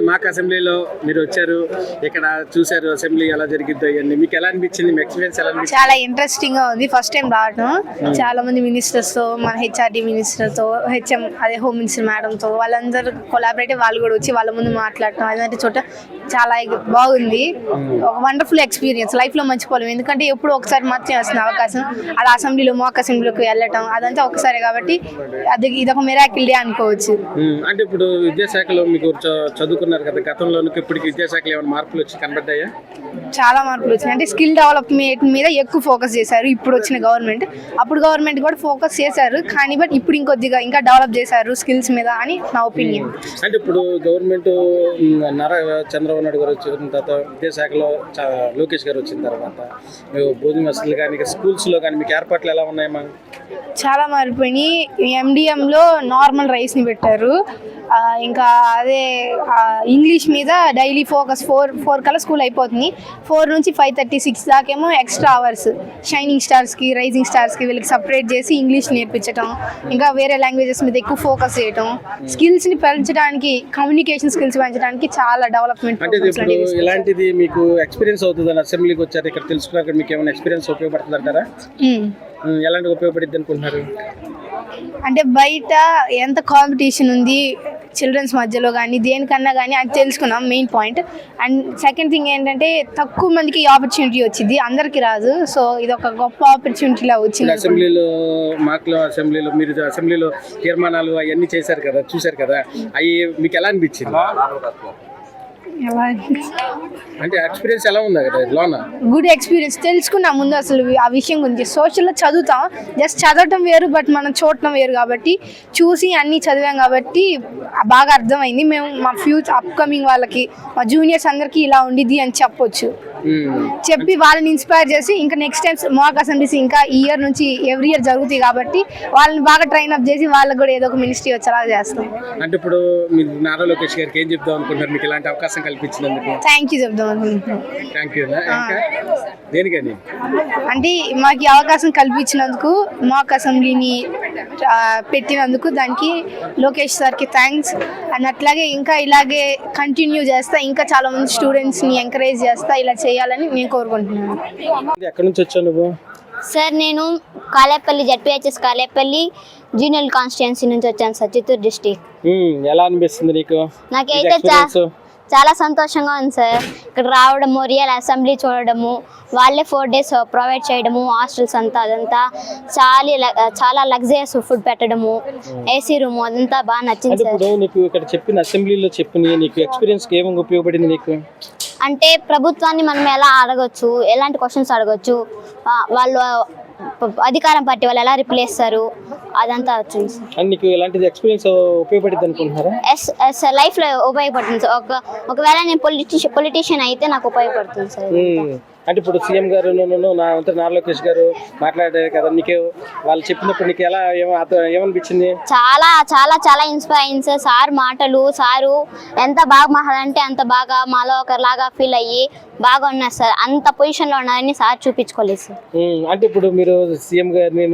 మాకు అసెంబ్లీలో మీరు వచ్చారు, ఇక్కడ చూసారు అసెంబ్లీ ఎలా జరిగిద్దో ఇవన్నీ మీకు ఎలా అనిపించింది? మీ ఎక్స్పీరియన్స్ ఎలా అనిపించింది? చాలా ఇంట్రెస్టింగ్ గా ఉంది. ఫస్ట్ టైం రావడం, చాలా మంది మినిస్టర్స్ తో, మన హెచ్ఆర్డి మినిస్టర్ తో, హెచ్ఎం అదే హోమ్ మినిస్టర్ మేడం తో వాళ్ళందరూ కొలాబరేటివ్, వాళ్ళు కూడా వచ్చి వాళ్ళ ముందు మాట్లాడటం అదంటే చోట చాలా బాగుంది. ఒక వండర్ఫుల్ ఎక్స్పీరియన్స్, లైఫ్ లో మర్చిపోలేము. ఎందుకంటే ఎప్పుడు ఒకసారి మాత్రమే వస్తుంది అవకాశం. అలా అసెంబ్లీలో మాక్ అసెంబ్లీలోకి వెళ్ళటం అదంతా ఒకసారి కాబట్టి ఇదొక మిరాకిల్ డే అనుకోవచ్చు. అంటే ఇప్పుడు విద్యాశాఖలో మీకు చదువుకున్నారు కదా, గతంలో ఇప్పటికి విద్యాశాఖలో ఏమైనా మార్పులు వచ్చి కనబడ్డాయా? చాలా మార్పులు వచ్చినాయి. అంటే స్కిల్ డెవలప్మెంట్ మీద ఎక్కువ ఫోకస్ చేశారు ఇప్పుడు వచ్చిన గవర్నమెంట్. అప్పుడు గవర్నమెంట్ కూడా ఫోకస్ చేశారు, కానీ బట్ ఇప్పుడు ఇంకొద్దిగా ఇంకా డెవలప్ చేశారు స్కిల్స్ మీద అని నా ఒపీనియన్. అంటే ఇప్పుడు గవర్నమెంట్ నారా చంద్రబాబు నాయుడు గారు వచ్చిన తర్వాత, విద్యాశాఖలో లోకేష్ గారు వచ్చిన తర్వాత భోజన వసతులు కానీ స్కూల్స్లో కానీ మీకు ఏర్పాట్లు ఎలా ఉన్నాయమ్మా? చాలా మారిపోయినాయి. ఎండిఎంలో నార్మల్ రైస్ని పెట్టారు. ఇంకా అదే ఇంగ్లీష్ మీద డైలీ ఫోకస్ 4 కల్లా స్కూల్ అయిపోతుంది. 4 నుంచి 5:36 దాకేమో ఎక్స్ట్రా అవర్స్ షైనింగ్ స్టార్స్కి, రైజింగ్ స్టార్స్కి వీళ్ళకి సపరేట్ చేసి ఇంగ్లీష్ నేర్పించడం, ఇంకా వేరే లాంగ్వేజెస్ మీద ఎక్కువ ఫోకస్ చేయడం, స్కిల్స్ని పెంచడానికి, కమ్యూనికేషన్ స్కిల్స్ పెంచడానికి చాలా డెవలప్మెంట్. అంటే ఇప్పుడు ఇలాంటిది మీకు ఎక్స్పీరియన్స్ అవుతుంది అని అసెంబ్లీకి వచ్చారు, ఇక్కడ తెలుసుకున్నాక మీకు ఏమైనా ఎక్స్పీరియన్స్ ఉపయోగపడుతుంది అంటారా? ఎలాంటి ఉపయోగపడుద్ది అనుకుంటున్నారు? అంటే బయట ఎంత కాంపిటీషన్ ఉంది చిల్డ్రన్స్ మధ్యలో కానీ దేనికన్నా కానీ అది తెలుసుకున్నాం main point. And second thing ఏంటంటే తక్కువ మందికి ఆపర్చునిటీ వచ్చింది, అందరికి రాదు. సో ఇది ఒక గొప్ప ఆపర్చునిటీలా వచ్చింది. అసెంబ్లీలో మీరు అసెంబ్లీలో తీర్మానాలు అవన్నీ చేశారు కదా, చూశారు కదా, అవి మీకు ఎలా అనిపించింది? అంటే ఎక్స్పీరియన్స్ ఎలా ఉంది కదా లోన? Good experience. తెలుసుకున్నాం ముందు అసలు ఆ విషయం గురించి. సోషల్లో చదువుతాం, జస్ట్ చదవటం వేరు, బట్ మనం చూడటం వేరు కాబట్టి చూసి అన్నీ చదివాం కాబట్టి బాగా అర్థమైంది. మేము మా ఫ్యూచర్ అప్కమింగ్ వాళ్ళకి, మా జూనియర్స్ అందరికీ ఇలా ఉండిద్ది అని చెప్పొచ్చు. చెప్పి వాళ్ళని ఇన్స్పైర్ చేసి ఇంకా నెక్స్ట్ టైం మాక్ అసెంబ్లీస్ ఇంకా ఈ ఇయర్ నుంచి ఎవ్రీ ఇయర్ జరుగుతాయి కాబట్టి వాళ్ళని బాగా ట్రైన్ అప్ చేసి వాళ్ళకి కూడా ఏదో ఒక మినిస్ట్రీ వచ్చేలా చేస్తాం. అంటే ఇప్పుడు మీరు నారా లోకేష్ గారికి ఏం చెప్దాం అనుకుంటారు, మీకు ఇలాంటి అవకాశం కల్పించినందుకు? థ్యాంక్ యూ చెప్దాం అనుకుంటున్నాం. Thank you. దేనికని? అంటే మాకు అవకాశం కల్పించినందుకు, మాక్ అసెంబ్లీని పెట్టినందుకు దానికి లోకేష్ సార్కి థ్యాంక్స్. అండ్ అట్లాగే ఇంకా ఇలాగే కంటిన్యూ చేస్తా, ఇంకా చాలా మంది స్టూడెంట్స్ని ఎంకరేజ్ చేస్తా, ఇలా చేయాలని నేను కోరుకుంటున్నాను. ఎక్కడి నుంచి వచ్చావు నువ్వు? సార్ నేను Kalepalli ZPHS Kalepalli junior constituency నుంచి వచ్చాను సార్, చిత్తూరు డిస్ట్రిక్ట్. ఎలా అనిపిస్తుంది నీకు? నాకైతే చాలా సంతోషంగా ఉంది సార్. ఇక్కడ రావడము, రియల్ అసెంబ్లీ చూడడము, వాళ్ళే 4 days ప్రొవైడ్ చేయడము, హాస్టల్స్ అంతా అదంతా చాలా లగ్జరియస్ ఫుడ్ పెట్టడము, ఏసీ రూమ్ అదంతా బాగా నచ్చింది సార్. నీకు ఇక్కడ చెప్పిన అసెంబ్లీలో చెప్పిన నీకు ఎక్స్పీరియన్స్ ఏమైనా ఉపయోగపడింది నీకు? అంటే ప్రభుత్వాన్ని మనం ఎలా అడగొచ్చు, ఎలాంటి క్వశ్చన్స్ అడగొచ్చు, వాళ్ళు అధికారం పార్టీ వాళ్ళు ఎలా రిప్లై చేస్తారు, అదంతా వచ్చింది సార్. నీకు ఎలాంటిది ఎక్స్పీరియన్స్ ఉపయోగపడింది అనుకుంటున్నారా? ఎస్ లైఫ్ లో ఉపయోగపడుతుంది సార్. ఒకవేళ నేను పొలిటీషియన్ అయితే నాకు ఉపయోగపడుతుంది సార్. అంటే ఇప్పుడు సీఎం గారు నారా లోకేష్ గారు మాట్లాడారు కదా, నీకు వాళ్ళు చెప్పినప్పుడు నీకు ఎలా ఏమనిపించింది? చాలా చాలా చాలా ఇన్స్పైర్ అయింది సార్. సార్ మాటలు, సారు ఎంత బాగా మాట్లాడంటే అంత బాగా మాలో ఒకరిలాగా ఫీల్ అయ్యి బాగా ఉన్నారు సార్. అంత పొజిషన్ లో ఉన్నారని సార్ చూపించుకోలేదు సార్. అంటే ఇప్పుడు మీరు సీఎం గారిని,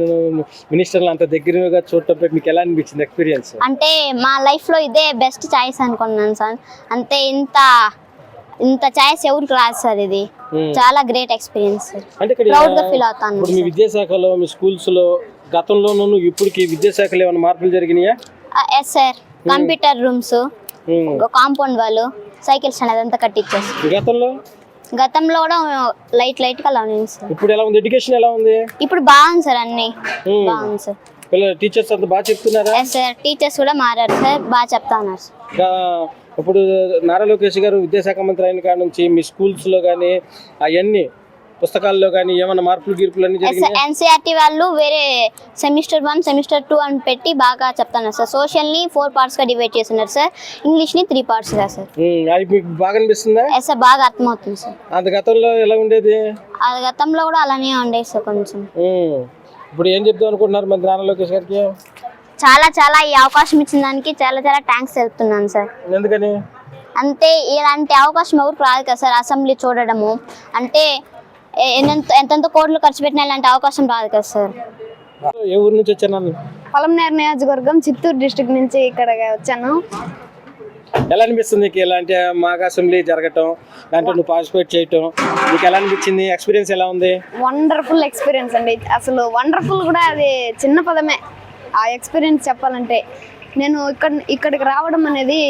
మినిస్టర్లు అంత దగ్గరగా చూడటం మీకు ఎలా అనిపించింది ఎక్స్పీరియన్స్? అంటే మా లైఫ్ లో ఇదే బెస్ట్ చాయిస్ అనుకున్నాను సార్. అంతే, ఇంత ఛాయిస్ ఎవరికి రాదు సార్. ఇది చాలా గ్రేట్ ఎక్స్పీరియన్స్ సార్. ప్రౌడ్ గా ఫీల్ అవుతాను. మీ విద్యాశాఖలో, మీ స్కూల్స్ లో గతంలోనూ ఇప్పటికి విద్యాశాఖలో ఏమైనా మార్పులు జరిగినాయా? Yes sir. Computer rooms, compound వాళ్ళు, సైకిల్స్ అనేది అంతా కట్టించేస్తారు. గతంలో కూడా లైట్ గా అలా ఉంది సార్. ఇప్పుడు ఎలా ఉంది? ఎడ్యుకేషన్ ఎలా ఉంది? ఇప్పుడు బాగుంది సార్, అన్ని బాగుంది సార్. టీచర్స్ అంతా బాగా చెప్తున్నారా? Yes sir. టీచర్స్ కూడా మారారు సార్, బాగా చెప్తా ఉన్నారు సార్. ఇప్పుడు నారా లోకేష్ గారు విద్యాశాఖ మంత్రి అయిన కాడ నుంచి మీ స్కూల్స్ లో కానీ అవన్నీ పుస్తకాల్లో కానీ ఏమైనా మార్పులు గీర్పులు అన్ని జరిగినాయి? ఎన్సీఆర్టీ వాళ్ళు వేరే సెమిస్టర్ 1, సెమిస్టర్ 2 అని పెట్టి బాగా చెప్తున్నారు సార్. సోషల్ ని 4 parts గా డివైడ్ చేస్తున్నారు సార్. ఇంగ్లీష్ ని 3 parts గా సార్. అది మీకు బాగా అనిపిస్తుందా? ఎస్ సార్, బాగా అర్థమవుతుంది సార్. అంత గతంలో ఎలా ఉండేది? అది గతంలో కూడా అలానే ఉండేది సార్ కొంచెం. ఇప్పుడు ఏం చెప్దాం అనుకుంటున్నారు మంత్రి నారా లోకేష్ గారికి? చాలా చాలా ఈ అవకాశం ఇచ్చిన దానికి చాలా చాలా థ్యాంక్స్ చెప్తున్నాను సార్. ఎందుకని? అంతే, ఇలాంటి అవకాశం ఎవరికి రాదు కదా సార్. అసెంబ్లీ చూడడము అంటే ఎంతెంత కోట్లు ఖర్చు పెట్టినా ఇలాంటి అవకాశం రాదు కదా సార్. ఏ ఊరు నుంచి వచ్చాను? పలమనేరు నియోజకవర్గం, చిత్తూరు డిస్ట్రిక్ట్ నుంచి ఇక్కడ వచ్చాను. ఎలా అనిపిస్తుంది నీకు ఇలాంటి మాక్ అసెంబ్లీ జరగటం, దాంట్లో నువ్వు పార్టిసిపేట్ చేయటం నీకు ఎలా అనిపించింది? ఎక్స్పీరియన్స్ ఎలా ఉంది? వండర్ఫుల్ ఎక్స్పీరియన్స్ అండి. అసలు వండర్ఫుల్ కూడా అది చిన్న పదమే ఆ ఎక్స్పీరియన్స్ చెప్పాలంటే. నేను ఇక్కడికి రావడం అనేది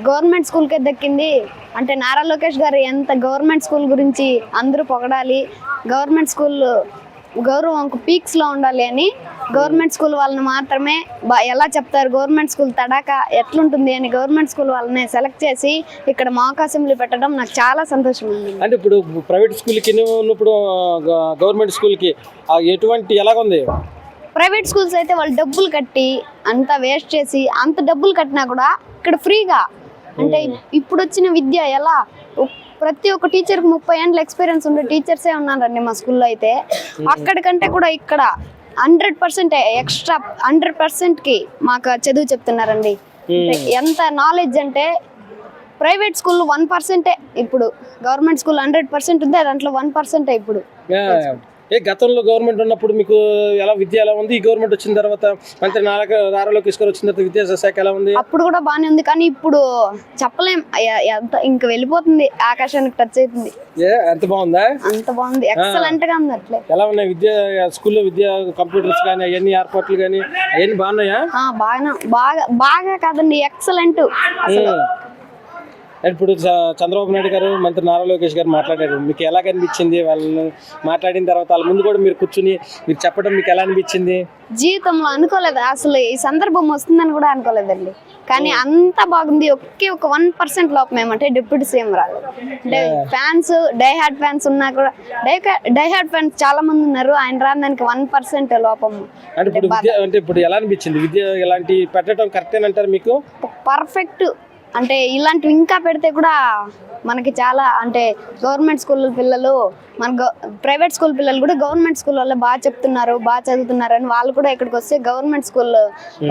గవర్నమెంట్ స్కూల్కే దక్కింది. అంటే నారా లోకేష్ గారు ఎంత గవర్నమెంట్ స్కూల్ గురించి అందరూ పొగడాలి, గవర్నమెంట్ స్కూల్ గౌరవం పీక్స్లో ఉండాలి అని గవర్నమెంట్ స్కూల్ వాళ్ళని మాత్రమే ఎలా చెప్తారు, గవర్నమెంట్ స్కూల్ తడాక ఎట్లుంటుంది అని గవర్నమెంట్ స్కూల్ వాళ్ళని సెలెక్ట్ చేసి ఇక్కడ మాక్ అసెంబ్లీ పెట్టడం నాకు చాలా సంతోషం ఉంది. అంటే ఇప్పుడు ప్రైవేట్ స్కూల్కి ఉన్నప్పుడు గవర్నమెంట్ స్కూల్కి ఎటువంటి ఎలాగుంది? ప్రైవేట్ స్కూల్స్ అయితే వాళ్ళు డబ్బులు కట్టి అంతా వేస్ట్ చేసి అంత డబ్బులు కట్టినా కూడా ఇక్కడ ఫ్రీగా అంటే ఇప్పుడు వచ్చిన విద్య ఎలా ప్రతి ఒక్క టీచర్కి 30 ఏళ్ళ ఎక్స్పీరియన్స్ ఉండే టీచర్సే ఉన్నారండి మా స్కూల్లో అయితే. అక్కడికంటే కూడా ఇక్కడ 100% ఎక్స్ట్రా 100%కి మాకు చదువు చెప్తున్నారండి. ఎంత నాలెడ్జ్ అంటే ప్రైవేట్ స్కూల్ 1% ఇప్పుడు, గవర్నమెంట్ స్కూల్ 100% ఉంది, దాంట్లో 1% ఇప్పుడు. గతంలో గవర్నమెంట్ ఉన్నప్పుడు మీకు ఎలా విద్య ఎలా ఉంది? ఈ గవర్నమెంట్ వచ్చిన తర్వాత మంత్రి నారా లోకేష్ గారు వచ్చిన తర్వాత విద్యాశాఖ ఎలా ఉంది? అప్పుడు కూడా బాగానే ఉంది, కానీ ఇప్పుడు చెప్పలేం, ఇంక వెళ్ళిపోతుంది, ఆకాశానికి టచ్ అవుతుంది. ఎంత బాగుందా? అంత బాగుంది, ఎక్సలెంట్ గా ఉంది. అట్లే ఎలా ఉన్నాయి విద్య స్కూల్లో విద్య కంప్యూటర్స్ కానీ అవన్నీ ఏర్పాట్లు కానీ అవన్నీ బాగున్నాయా? బాగా కాదండి, ఎక్సలెంట్. ఇప్పుడు చంద్రబాబు నాయుడు గారు మంత్రి నారా లోకేష్ గారు మాట్లాడారు, మీకు ఎలా అనిపించింది? వాళ్ళని మాట్లాడిన తర్వాత వాళ్ళ ముందు కూడా మీరు కూర్చుని మీరు చెప్పడం మీకు ఎలా అనిపించింది? జీవితంలో అనుకోలేదు, అసలు ఈ సందర్భం వస్తుందని కూడా అనుకోలేదండి. కానీ అంత బాగుంది. ఒక 1% లోపం ఏమంటే డిప్యూటీ సీఎం రాలేదు. ఫ్యాన్స్ డైహార్డ్ ఫ్యాన్స్ ఉన్నా కూడా డైహార్డ్ ఫ్యాన్స్ చాలా మంది ఉన్నారు, ఆయన రావడానికి 1% లోపం. అంటే ఇప్పుడు ఎలా అనిపించింది? విద్య ఇలాంటి పెట్టడం కరెక్టేనంటారు మీకు? పర్ఫెక్ట్. అంటే ఇలాంటివి ఇంకా పెడితే కూడా మనకి చాలా, అంటే గవర్నమెంట్ స్కూల్ పిల్లలు మన ప్రైవేట్ స్కూల్ పిల్లలు కూడా గవర్నమెంట్ స్కూల్ వల్ల బాగా చెప్తున్నారు, బాగా చదువుతున్నారు అని వాళ్ళు కూడా ఇక్కడికి వస్తే గవర్నమెంట్ స్కూల్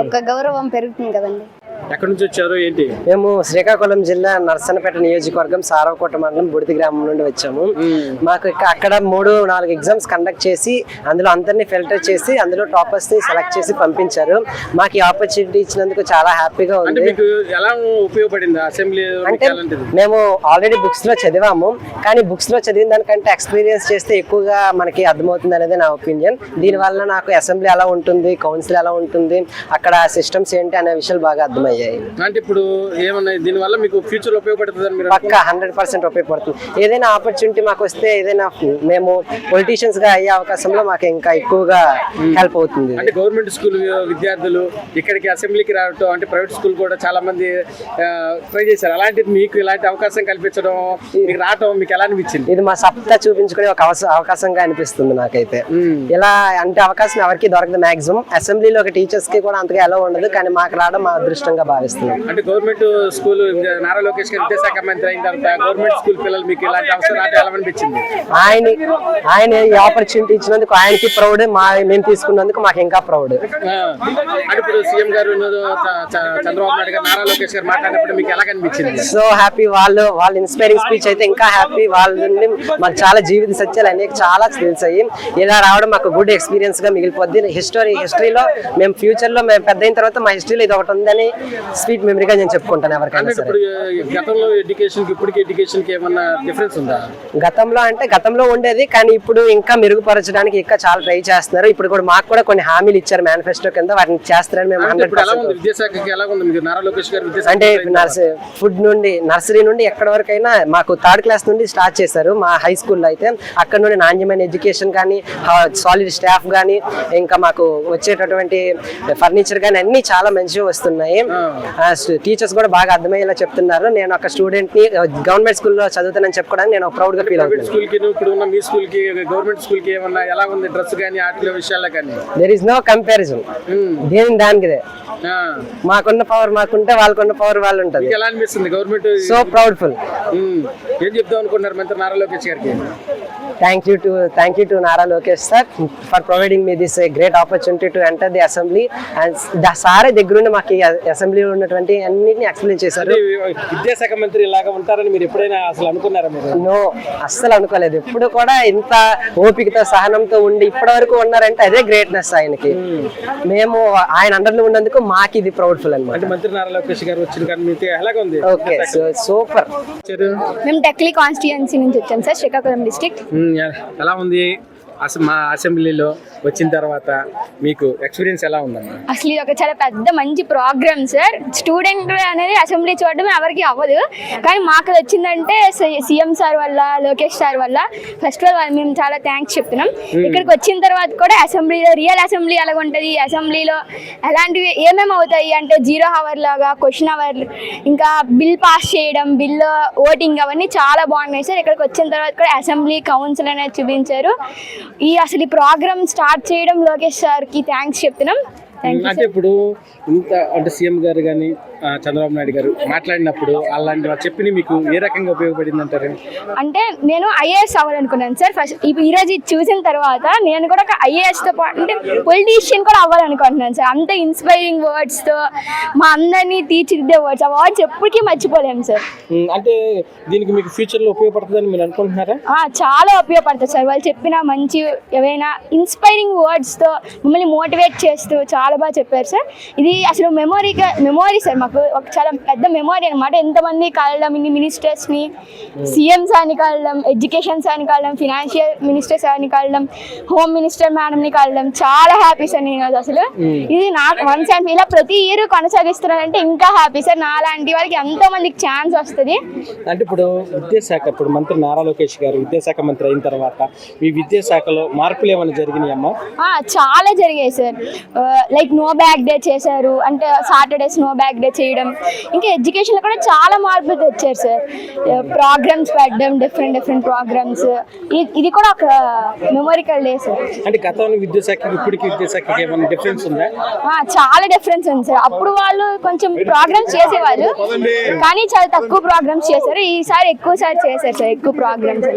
ఒక గౌరవం పెరుగుతుంది కదండి. ఎక్కడి నుంచి వచ్చారు ఏంటి? మేము శ్రీకాకుళం జిల్లా నర్సన్నపేట నియోజకవర్గం సారవకోట మండలం బుడిది గ్రామం నుండి వచ్చాము. మాకు అక్కడ 3-4 ఎగ్జామ్స్ కండక్ట్ చేసి అందులో అందరినీ ఫిల్టర్ చేసి అందులో టాపర్స్ ని సెలెక్ట్ చేసి పంపించారు. మాకు ఈ ఆపర్చునిటీ ఇచ్చినందుకు చాలా హ్యాపీగా ఉంది. ఎలా ఉపయోగపడింది అసెంబ్లీ? అంటే మేము ఆల్రెడీ బుక్స్ లో చదివాము, కానీ బుక్స్ లో చదివిన దానికంటే ఎక్స్పీరియన్స్ చేస్తే ఎక్కువగా మనకి అర్థమవుతుంది అనేది నా ఒపీనియన్. దీనివల్ల నాకు అసెంబ్లీ ఎలా ఉంటుంది, కౌన్సిల్ ఎలా ఉంటుంది, అక్కడ సిస్టమ్స్ ఏంటి అనే విషయాలు బాగా అర్థమయ్యాయి. అంటే ఇప్పుడు ఏమన్నా దీని వల్ల మీకు ఫ్యూచర్ ఉపయోగపడుతుంది? పక్కా 100% ఉపయోగపడుతుంది. ఏదైనా ఆపర్చునిటీ మాకు వస్తే, ఏదైనా మేము పొలిటీషియన్స్ గా అయ్యే అవకాశంలో మాకు ఇంకా ఎక్కువగా హెల్ప్ అవుతుంది. అంటే గవర్నమెంట్ స్కూల్ విద్యార్థులు ఇక్కడికి అసెంబ్లీకి రావటం, అంటే ప్రైవేట్ స్కూల్ కూడా చాలా మంది ట్రై చేశారు, అలాంటిది మీకు ఇలాంటి అవకాశం కల్పించడం, మీకు రావటం మీకు ఎలా అనిపించింది? ఇది మా సత్తా చూపించుకునే ఒక అవకాశంగా అనిపిస్తుంది నాకైతే. ఇలా అంటే అవకాశం ఎవరికి దొరకదు. మాక్సిమం అసెంబ్లీలో ఒక టీచర్స్ కి కూడా అంతగా ఎలా ఉండదు, కానీ మాకు రావడం మా అదృష్టంగా భావిస్తున్నాం. అంటే గవర్నమెంట్ స్కూల్ నారా లోకేష్ గారు విద్యాశాఖ మంత్రి అయిన తర్వాత గవర్నమెంట్ స్కూల్ పిల్లలు మీకు ఇలాంటి అవసరం ఎలా అనిపించింది? ఆయన ఈ ఆపర్చునిటీ ఇచ్చినందుకు ఆయనకి ప్రౌడ్, మేము తీసుకున్నందుకు మాకు ఇంకా ప్రౌడ్. అంటే ఇప్పుడు సీఎం గారు చంద్రబాబు నాయుడు గారు నారా లోకేష్ గారు మాట్లాడినప్పుడు మీకు ఎలా అనిపించింది? So happy. వాళ్ళ ఇన్స్పైరింగ్ స్పీచ్ అయితే ఇంకా హ్యాపీ. వాళ్ళ నుండి మాకు చాలా జీవిత సత్యాలు అనేక చాలా తెలిసాయి. ఇలా రావడం మాకు గుడ్ ఎక్స్పీరియన్స్ గా మిగిలిపోద్ది. హిస్టరీలో మేము ఫ్యూచర్ లో మేము పెద్ద అయిన తర్వాత మా హిస్టరీలో ఇది ఒకటి ఉందని స్వీట్ మెమరీగా నేను చెప్పుకుంటాను ఎవరికైనా సరే. గతంలో ఎడ్యుకేషన్ కి ఇప్పటికి ఎడ్యుకేషన్ కి ఏమన్నా డిఫరెన్స్ ఉందా? గతంలో ఉండేది, కానీ ఇప్పుడు ఇంకా మెరుగుపరచడానికి ఇంకా చాలా ట్రై చేస్తున్నారు. ఇప్పుడు కూడా మాకు కూడా కొన్ని హామీలు ఇచ్చారు మేనిఫెస్టో కింద, వాటిని చేస్తారని మేము 100%. విద్యాశాఖకి ఎలా ఉంది మీకు నారా లోకేష్ గారు? అంటే ఫుడ్ నుండి నర్సరీ నుండి ఎక్కడి వరకైనా మాకు 3rd క్లాస్ నుండి స్టార్ట్ చేశారు. మా హై స్కూల్లో అయితే అక్కడ నుండి నాణ్యమైన ఎడ్యుకేషన్ కానీ, సాలిడ్ స్టాఫ్ కానీ, ఇంకా మాకు వచ్చేటటువంటి ఫర్నిచర్ కానీ అన్ని చాలా మంచిగా వస్తున్నాయి. టీచర్స్ కూడా బాగా అర్థమయ్యేలా చెప్తున్నారు. నేను ఒక స్టూడెంట్ ని గవర్నమెంట్ స్కూల్లో చదువుతానని చెప్పుకోవడానికి నేను ప్రౌడ్ గా ఫీల్ అవుతున్నాను. గవర్నమెంట్ స్కూల్ కి ఏమన్నా ఎలా ఉంది డ్రెస్ కానీ ఆటల విషయాల్లో కానీ? There is no comparison. దానికిదే మాకున్న పవర్ మాకుంటే వాళ్ళకున్న పవర్ వాళ్ళు ఉంటుంది. ఎలా అనిపిస్తుంది గవర్నమెంట్? So proudful. ఏం చెప్దాం అనుకున్నారు మంత్రి నారా లోకేష్ గారికి? Thank you to Nara Lokesh sir for providing me this great opportunity to enter the assembly and సారే దగ్గరుండి మాకు అసెంబ్లీలో ఉన్నటువంటి అన్నిటిని ఎక్స్ప్లెయిన్ చేశారు. విద్యాశాఖ మంత్రి ఇలాగా ఉంటారని మీరు ఎప్పుడైనా అసలు అనుకున్నారా మీరు? నో, అస్సలు అనుకోలేదు. ఎప్పుడు కూడా ఇంత ఓపికతో సహనంతో ఉండి ఇప్పటి వరకు ఉన్నారంటే అదే గ్రేట్నెస్ ఆయనకి. మేము ఆయన అండర్లో ఉన్నందుకు మాకు ఇది ప్రౌడ్ఫుల్ అనమాట. అంటే మంత్రి నారా లోకేష్ గారు వచ్చిన కానీ మీకు ఎలాగా ఉంది? Okay, super. మేము టెక్లీ కాన్స్టిట్యుయెన్సీ నుంచి వచ్చాం సార్, శ్రీకాకుళం డిస్ట్రిక్ట్. ఎలా ఉంది మా అసెంబ్లీలో వచ్చిన తర్వాత మీకు ఎక్స్పీరియన్స్ ఎలా ఉందమ్మా? అసలు ఇది ఒక చాలా పెద్ద మంచి ప్రోగ్రామ్ సార్. స్టూడెంట్ అనేది అసెంబ్లీ చూడడం ఎవరికి అవ్వదు, కానీ మాకు వచ్చిందంటే సీఎం సార్ వల్ల, లోకేష్ సార్ వల్ల ఫస్ట్ ఆఫ్ ఆల్ మేము చాలా థ్యాంక్స్ చెప్తున్నాం. ఇక్కడికి వచ్చిన తర్వాత కూడా అసెంబ్లీలో రియల్ అసెంబ్లీ ఎలాగ ఉంటుంది, అసెంబ్లీలో ఎలాంటివి ఏమేమి అవుతాయి అంటే 0 అవర్ లాగా, క్వశ్చన్ అవర్, ఇంకా బిల్ పాస్ చేయడం, బిల్ ఓటింగ్, అవన్నీ చాలా బాగున్నాయి సార్. ఇక్కడికి వచ్చిన తర్వాత కూడా అసెంబ్లీ కౌన్సిల్ అనేది చూపించారు. అసలు ఈ ప్రోగ్రామ్ స్టార్ట్ చేయడం లోకేష్ సార్కి థ్యాంక్స్ చెప్తున్నాం. అంటే ఇప్పుడు ఇంత అంటే సీఎం గారు కానీ చంద్రబాబు నాయుడు గారు మాట్లాడినప్పుడు అలాంటి చెప్పి మీకు ఏ రకంగా ఉపయోగపడింది అంటారు? అంటే నేను ఐఏఎస్ అవ్వాలనుకున్నాను సార్ ఫస్ట్. ఈరోజు ఇది చూసిన తర్వాత నేను కూడా ఒక ఐఏఎస్తో పాటు అంటే పొలిటీషియన్ కూడా అవ్వాలనుకుంటున్నాను సార్. అంత ఇన్స్పైరింగ్ వర్డ్స్తో మా అందరినీ తీర్చిదిద్దే వర్డ్స్, ఆ వర్డ్స్ ఎప్పటికీ మర్చిపోలేము సార్. అంటే దీనికి మీకు ఫ్యూచర్లో ఉపయోగపడుతుందని మీరు అనుకుంటున్నారా? చాలా ఉపయోగపడుతుంది సార్. వాళ్ళు చెప్పిన మంచి ఏవైనా ఇన్స్పైరింగ్ వర్డ్స్తో మమ్మల్ని మోటివేట్ చేస్తూ చాలా బాగా చెప్పారు సార్. ఇది అసలు మెమొరీ సార్, మాకు ఒక చాలా పెద్ద మెమొరీ అనమాట. ఎంతమంది కలడం, ఇన్ని మినిస్టర్స్ని, సీఎం సార్ని కలడం, ఎడ్యుకేషన్ సార్ని కలడం, ఫినాన్షియల్ మినిస్టర్ సార్ని కలడం, హోమ్ మినిస్టర్ మేడంని కలడం, చాలా హ్యాపీ సార్ నేను అసలు. ఇది నాకు వన్స్ అండ్ ఇలా ప్రతి ఇయర్ కొనసాగిస్తున్నానంటే ఇంకా హ్యాపీ సార్. నా లాంటి వాళ్ళకి ఎంతో మందికి ఛాన్స్ వస్తుంది. అంటే ఇప్పుడు విద్యాశాఖ, ఇప్పుడు మంత్రి నారా లోకేష్ గారు విద్యాశాఖ మంత్రి అయిన తర్వాత మీ విద్యాశాఖలో మార్పులు ఏమైనా జరిగినాయమ్మా? చాలా జరిగాయి sir. Like no bag day చేశారు, అంటే సాటర్డేస్ నో బ్యాగ్ డే చేయడం. ఇంకా ఎడ్యుకేషన్లో కూడా చాలా మార్పులు తెచ్చారు సార్. ప్రోగ్రామ్స్ పెట్టడం, డిఫరెంట్ ప్రోగ్రామ్స్. ఇది కూడా ఒక మెమోరికల్ డే సార్. అంటే గతంలో విద్యాశాఖకి ఇప్పటికి విద్యాశాఖకి ఏమైనా డిఫరెన్స్ ఉందా? చాలా డిఫరెన్స్ ఉంది సార్. అప్పుడు వాళ్ళు కొంచెం ప్రోగ్రామ్స్ చేసేవాళ్ళు, కానీ చాలా తక్కువ ప్రోగ్రామ్స్ చేశారు. ఈసారి ఎక్కువ సార్ చేశారు సార్, ఎక్కువ ప్రోగ్రామ్స్.